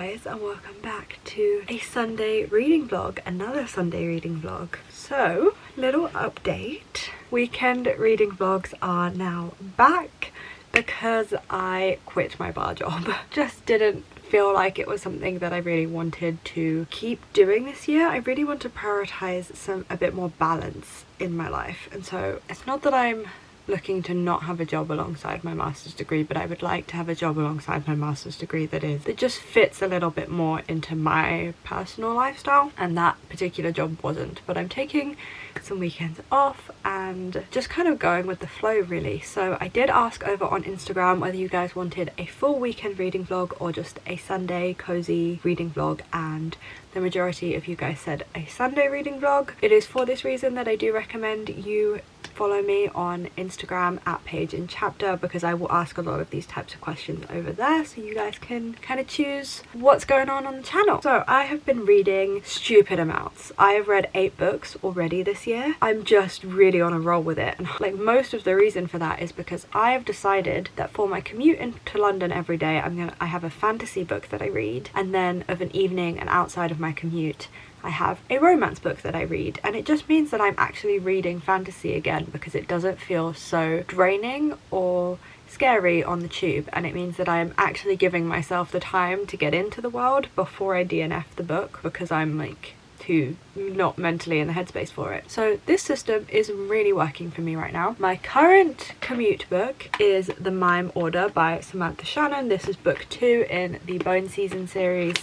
guys, and welcome back to a Sunday reading vlog, another Sunday reading vlog. So, little update. Weekend reading vlogs are now back because I quit my bar job. Just didn't feel like it was something that I really wanted to keep doing this year. I really want to prioritize a bit more balance in my life, and so it's not that I'm looking to not have a job alongside my master's degree, but I would like to have a job alongside my master's degree that just fits a little bit more into my personal lifestyle, and that particular job wasn't. But I'm taking some weekends off and just kind of going with the flow, really. So I did ask over on Instagram whether you guys wanted a full weekend reading vlog or just a Sunday cozy reading vlog, and the majority of you guys said a Sunday reading vlog. It is for this reason that I do recommend you follow me on Instagram at Page in Chapter, because I will ask a lot of these types of questions over there, so you guys can kind of choose what's going on the channel. So I have been reading stupid amounts. I have read 8 books already this year. I'm just really on a roll with it, and like most of the reason for that is because I have decided that for my commute into London every day, I have a fantasy book that I read, and then of an evening and outside of my commute I have a romance book that I read, and it just means that I'm actually reading fantasy again because it doesn't feel so draining or scary on the tube, and it means that I'm actually giving myself the time to get into the world before I DNF the book, because I'm like too not mentally in the headspace for it. So this system is really working for me right now. My current commute book is The Mime Order by Samantha Shannon. This is book 2 in the Bone Season series.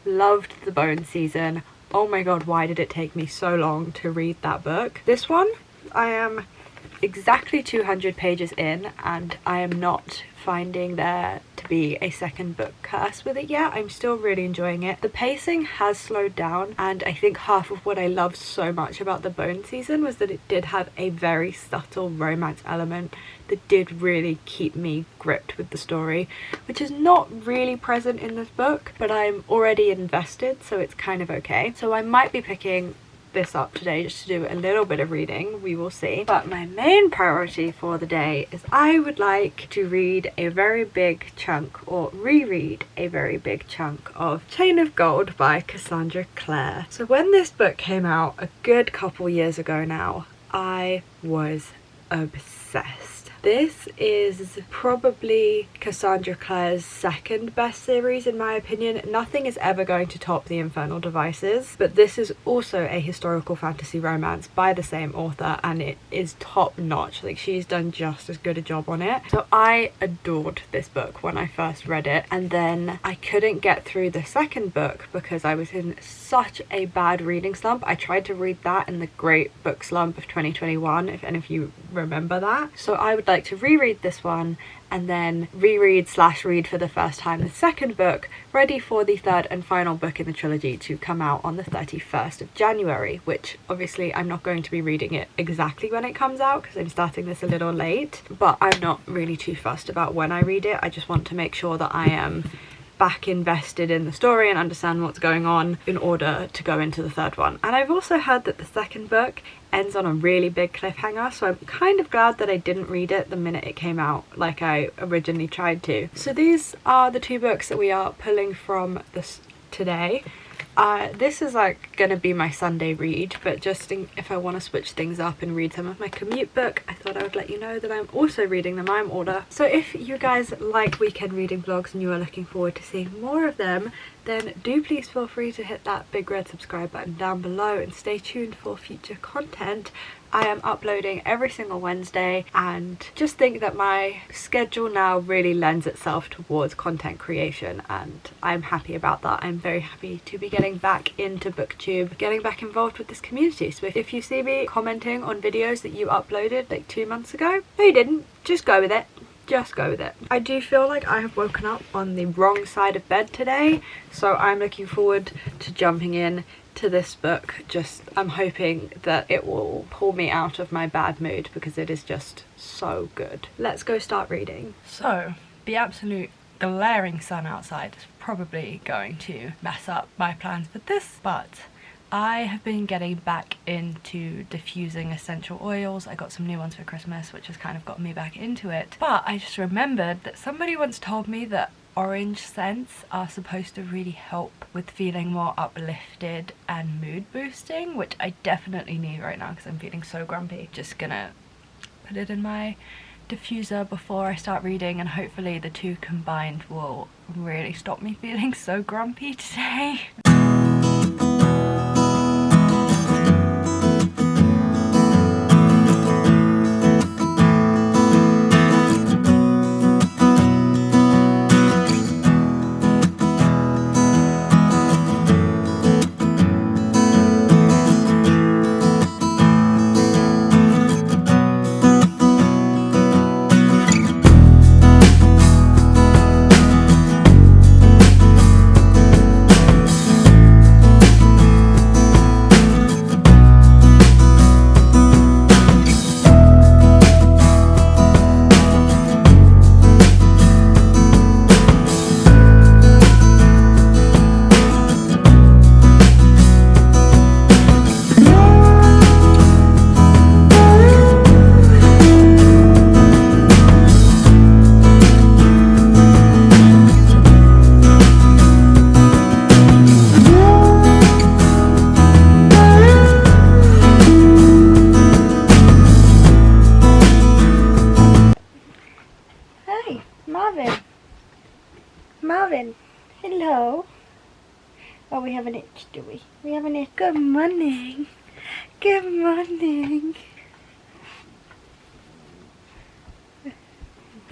Loved the Bone Season. Oh my god, why did it take me so long to read that book? This one, I am exactly 200 pages in, and I am not finding there to be a second book curse with it yet. I'm still really enjoying it. The pacing has slowed down, and I think half of what I loved so much about the Bone Season was that it did have a very subtle romance element that did really keep me gripped with the story, which is not really present in this book, but I'm already invested, so it's kind of okay. So I might be picking this up today just to do a little bit of reading, we will see. But my main priority for the day is I would like to read a very big chunk, or reread a very big chunk, of Chain of Gold by Cassandra Clare. So when this book came out a good couple years ago now, I was obsessed. This is probably Cassandra Clare's second best series in my opinion. Nothing is ever going to top The Infernal Devices, but this is also a historical fantasy romance by the same author, and it is top notch. Like, she's done just as good a job on it. So I adored this book when I first read it, and then I couldn't get through the second book because I was in such a bad reading slump. I tried to read that in the great book slump of 2021, if any of you remember that. So I would like to reread this one, and then reread / read for the first time the second book, ready for the third and final book in the trilogy to come out on the 31st of January, which obviously I'm not going to be reading it exactly when it comes out because I'm starting this a little late, but I'm not really too fussed about when I read it. I just want to make sure that I am back invested in the story and understand what's going on in order to go into the third one. And I've also heard that the second book ends on a really big cliffhanger, so I'm kind of glad that I didn't read it the minute it came out like I originally tried to. So these are the 2 books that we are pulling from this today. This is like gonna be my Sunday read, but just if I want to switch things up and read some of my commute book, I thought I would let you know that I'm also reading The Mime Order. So if you guys like weekend reading vlogs and you are looking forward to seeing more of them, then do please feel free to hit that big red subscribe button down below and stay tuned for future content. I am uploading every single Wednesday, and just think that my schedule now really lends itself towards content creation, and I'm happy about that. I'm very happy to be getting back into BookTube, getting back involved with this community. So if you see me commenting on videos that you uploaded like 2 months ago, no you didn't, just go with it. Just go with it. I do feel like I have woken up on the wrong side of bed today, so I'm looking forward to jumping in to this book. I'm hoping that it will pull me out of my bad mood because it is just so good. Let's go start reading. So the absolute glaring sun outside is probably going to mess up my plans for this, but I have been getting back into diffusing essential oils. I got some new ones for Christmas, which has kind of got me back into it. But I just remembered that somebody once told me that orange scents are supposed to really help with feeling more uplifted and mood boosting, which I definitely need right now because I'm feeling so grumpy. Just gonna put it in my diffuser before I start reading, and hopefully the two combined will really stop me feeling so grumpy today. Marvin, hello. Oh, we have an itch, do we? We have an itch. Good morning. Good morning.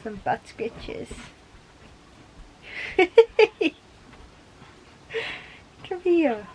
Some butt scratches. Come here.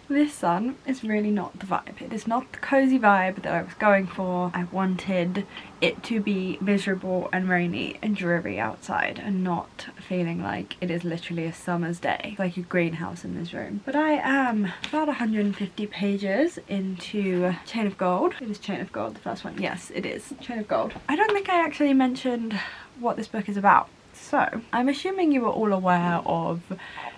This sun is really not the vibe. It is not the cozy vibe that I was going for. I wanted it to be miserable and rainy and dreary outside and not feeling like it is literally a summer's day. It's like a greenhouse in this room. But I am about 150 pages into Chain of Gold. It is Chain of Gold, the first one. Yes, it is Chain of Gold. I don't think I actually mentioned what this book is about. So, I'm assuming you were all aware of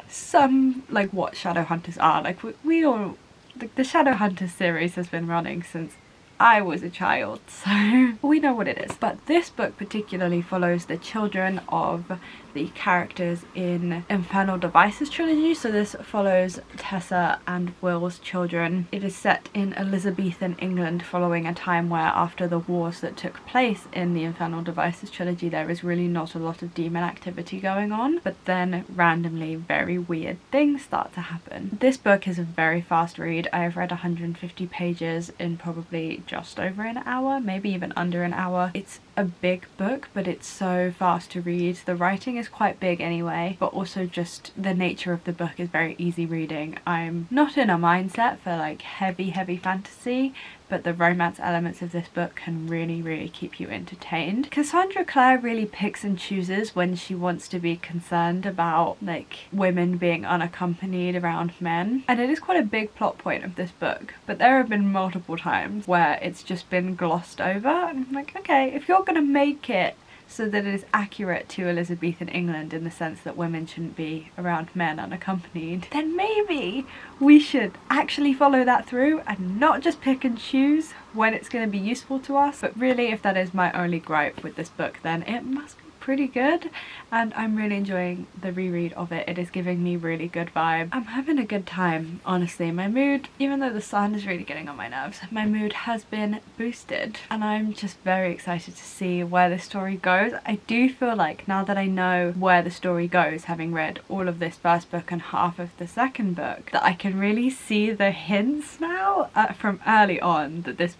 some, like, what Shadowhunters are. Like, we all, the Shadowhunters series has been running since I was a child, so we know what it is. But this book particularly follows the children of the characters in Infernal Devices trilogy. So this follows Tessa and Will's children. It is set in Elizabethan England following a time where, after the wars that took place in the Infernal Devices trilogy, there is really not a lot of demon activity going on, but then randomly very weird things start to happen. This book is a very fast read. I have read 150 pages in probably just over an hour, maybe even under an hour. It's a big book, but it's so fast to read. The writing is quite big anyway, but also just the nature of the book is very easy reading. I'm not in a mindset for like heavy fantasy, but the romance elements of this book can really keep you entertained. Cassandra Clare really picks and chooses when she wants to be concerned about like women being unaccompanied around men, and it is quite a big plot point of this book, but there have been multiple times where it's just been glossed over, and I'm like, okay, if you're gonna make it so that it is accurate to Elizabethan England in the sense that women shouldn't be around men unaccompanied, then maybe we should actually follow that through and not just pick and choose when it's going to be useful to us. But really, if that is my only gripe with this book, then it must be pretty good, and I'm really enjoying the reread of it. It is giving me really good vibe. I'm having a good time, honestly. My mood, even though the sun is really getting on my nerves, my mood has been boosted, and I'm just very excited to see where the story goes. I do feel like now that I know where the story goes, having read all of this first book and half of the second book, that I can really see the hints now from early on that this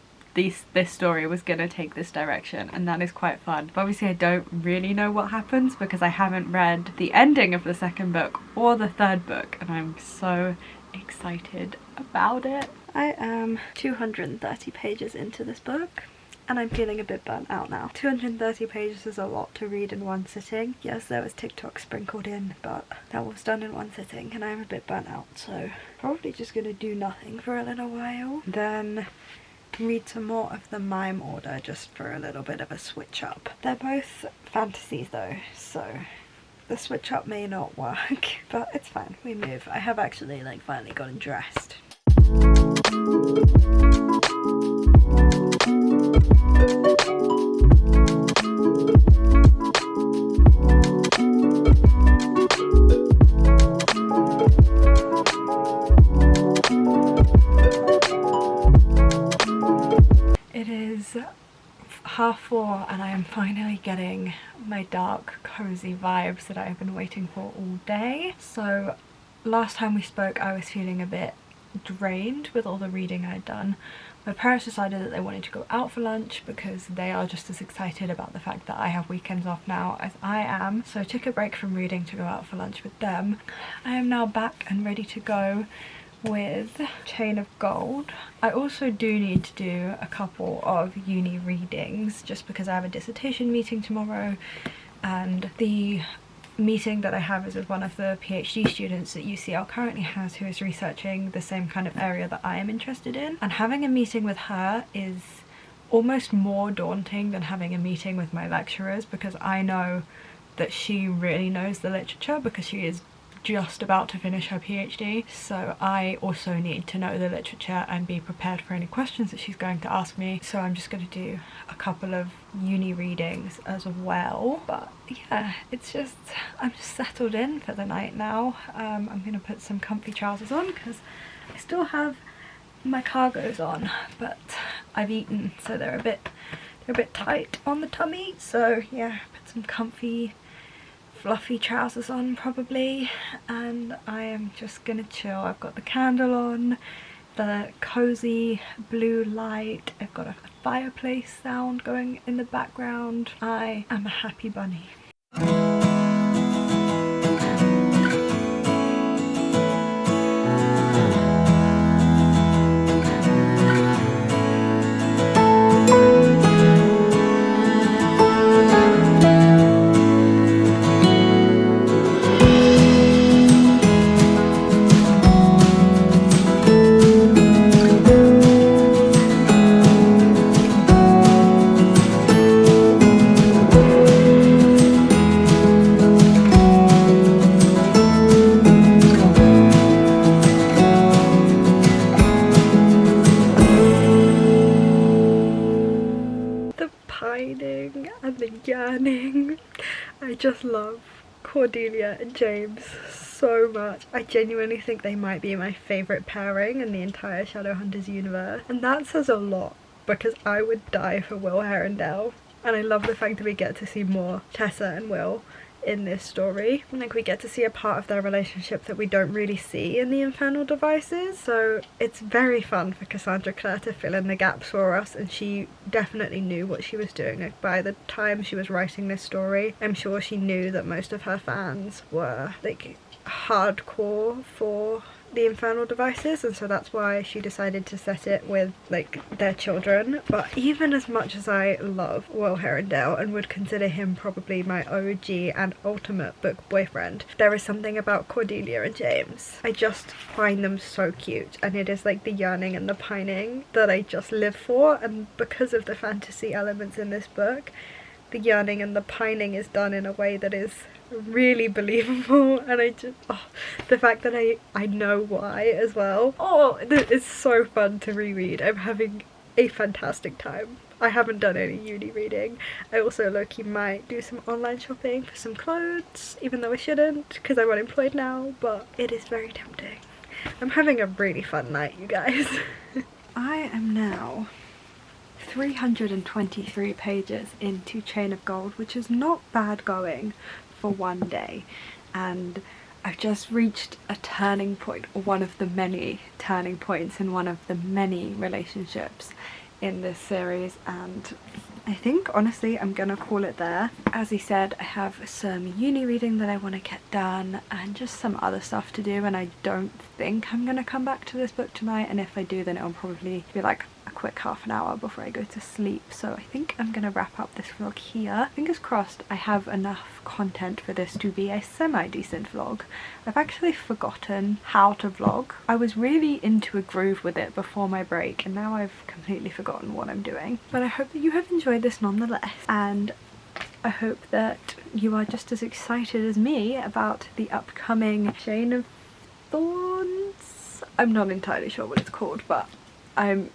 story was gonna take this direction, and that is quite fun. But obviously I don't really know what happens because I haven't read the ending of the second book or the third book, and I'm so excited about it. I am 230 pages into this book, and I'm feeling a bit burnt out now. 230 pages is a lot to read in one sitting. Yes, there was TikTok sprinkled in, but that was done in one sitting, and I'm a bit burnt out, so probably just gonna do nothing for a little while. Then read some more of the Mime Order just for a little bit of a switch up. They're both fantasies though, so the switch up may not work, but it's fine, we move. I have actually like finally gotten dressed. It is 4:30 and I am finally getting my dark cozy vibes that I've been waiting for all day. So last time we spoke I was feeling a bit drained with all the reading I'd done. My parents decided that they wanted to go out for lunch because they are just as excited about the fact that I have weekends off now as I am. So I took a break from reading to go out for lunch with them. I am now back and ready to go with Chain of Gold. I also do need to do a couple of uni readings just because I have a dissertation meeting tomorrow, and the meeting that I have is with one of the PhD students that UCL currently has who is researching the same kind of area that I am interested in, and having a meeting with her is almost more daunting than having a meeting with my lecturers because I know that she really knows the literature because she is just about to finish her PhD, so I also need to know the literature and be prepared for any questions that she's going to ask me. So I'm just going to do a couple of uni readings as well. But yeah, it's just, I'm just settled in for the night now. I'm going to put some comfy trousers on because I still have my cargos on, but I've eaten so they're a bit tight on the tummy. So yeah, put some comfy fluffy trousers on probably, and I am just gonna chill. I've got the candle on, the cozy blue light, I've got a fireplace sound going in the background. I am a happy bunny. And the yearning. I just love Cordelia and James so much. I genuinely think they might be my favourite pairing in the entire Shadowhunters universe, and that says a lot because I would die for Will Herondale, and I love the fact that we get to see more Tessa and Will in this story. Like, we get to see a part of their relationship that we don't really see in the Infernal Devices, so it's very fun for Cassandra Clare to fill in the gaps for us, and she definitely knew what she was doing. Like, by the time she was writing this story, I'm sure she knew that most of her fans were like hardcore for the Infernal Devices, and so that's why she decided to set it with like their children. But even as much as I love Will Herondale and would consider him probably my OG and ultimate book boyfriend, there is something about Cordelia and James. I just find them so cute, and it is like the yearning and the pining that I just live for, and because of the fantasy elements in this book, the yearning and the pining is done in a way that is really believable, and I just, the fact that I know why as well. It's so fun to reread. I'm having a fantastic time. I haven't done any uni reading. I also low-key might do some online shopping for some clothes, even though I shouldn't because I'm unemployed now, but it is very tempting. I'm having a really fun night, you guys. I am now 323 pages into Chain of Gold, which is not bad going for one day, and I've just reached a turning point, or one of the many turning points in one of the many relationships in this series, and I think honestly I'm gonna call it there. As he said, I have some uni reading that I want to get done and just some other stuff to do, and I don't think I'm gonna come back to this book tonight, and if I do then it'll probably be like a quick half an hour before I go to sleep. So I think I'm gonna wrap up this vlog here. Fingers crossed I have enough content for this to be a semi-decent vlog. I've actually forgotten how to vlog. I was really into a groove with it before my break, and now I've completely forgotten what I'm doing. But I hope that you have enjoyed this nonetheless, and I hope that you are just as excited as me about the upcoming Chain of Thorns. I'm not entirely sure what it's called, but I'm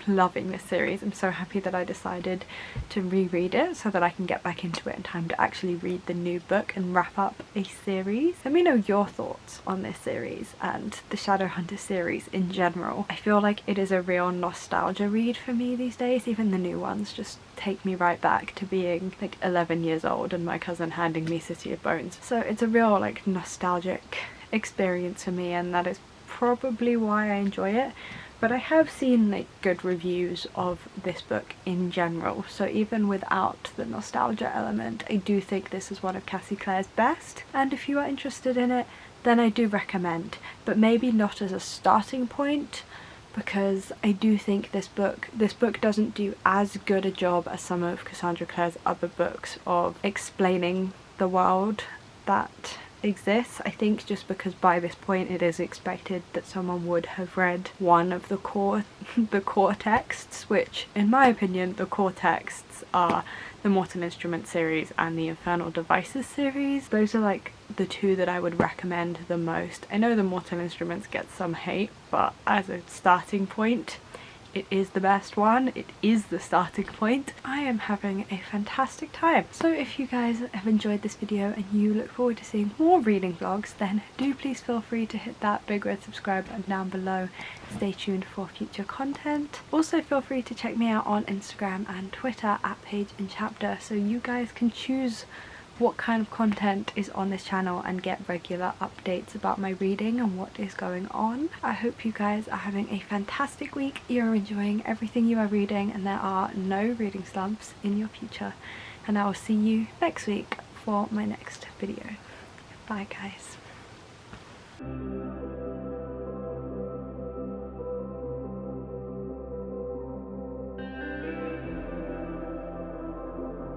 loving this series. I'm so happy that I decided to reread it so that I can get back into it in time to actually read the new book and wrap up a series. Let me know your thoughts on this series and the Shadowhunter series in general. I feel like it is a real nostalgia read for me these days. Even the new ones just take me right back to being like 11 years old and my cousin handing me City of Bones. So it's a real like nostalgic experience for me, and that is probably why I enjoy it. But I have seen like good reviews of this book in general, so even without the nostalgia element, I do think this is one of Cassie Clare's best, and if you are interested in it, then I do recommend, but maybe not as a starting point, because I do think this book doesn't do as good a job as some of Cassandra Clare's other books of explaining the world that exists. I think just because by this point it is expected that someone would have read one of the core texts, which in my opinion the core texts are the Mortal Instruments series and the Infernal Devices series. Those are like the two that I would recommend the most. I know the Mortal Instruments get some hate, but as a starting point it is the best one. It is the starting point. I am having a fantastic time. So if you guys have enjoyed this video and you look forward to seeing more reading vlogs, then do please feel free to hit that big red subscribe button down below. Stay tuned for future content. Also feel free to check me out on Instagram and Twitter at Page and Chapter, so you guys can choose what kind of content is on this channel and get regular updates about my reading and what is going on. I hope you guys are having a fantastic week, you're enjoying everything you are reading, and there are no reading slumps in your future. And I will see you next week for my next video. Bye guys.